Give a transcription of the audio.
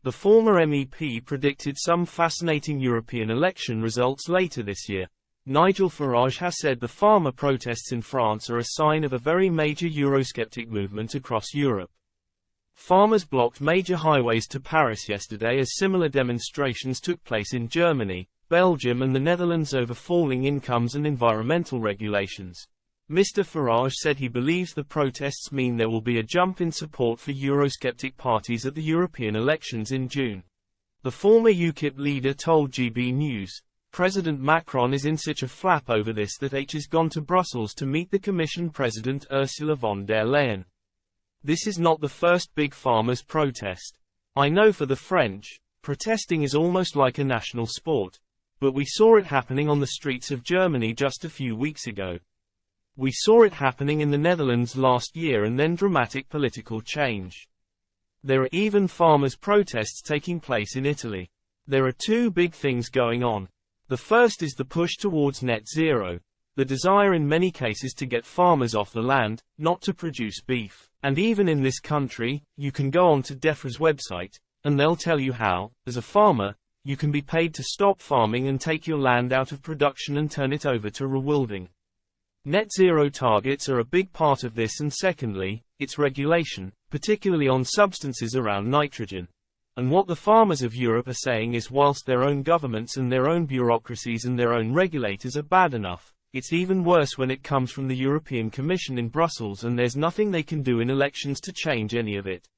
The former MEP predicted some fascinating European election results later this year. Nigel Farage has said the farmer protests in France are a sign of a very major Eurosceptic movement across Europe. Farmers blocked major highways to Paris yesterday as similar demonstrations took place in Germany, Belgium and the Netherlands over falling incomes and environmental regulations. Mr. Farage said he believes the protests mean there will be a jump in support for Eurosceptic parties at the European elections in June. The former UKIP leader told GB News, "President Macron is in such a flap over this that H has gone to Brussels to meet the Commission President Ursula von der Leyen. This is not the first big farmers' protest. I know for the French, protesting is almost like a national sport. But we saw it happening on the streets of Germany just a few weeks ago. We saw it happening in the Netherlands last year and then dramatic political change. There are even farmers' protests taking place in Italy. There are two big things going on. The first is the push towards net zero. The desire in many cases to get farmers off the land, not to produce beef. And even in this country, you can go on to DEFRA's website, and they'll tell you how, as a farmer, you can be paid to stop farming and take your land out of production and turn it over to rewilding. Net zero targets are a big part of this, and secondly, it's regulation, particularly on substances around nitrogen. And what the farmers of Europe are saying is whilst their own governments and their own bureaucracies and their own regulators are bad enough, it's even worse when it comes from the European Commission in Brussels, and there's nothing they can do in elections to change any of it.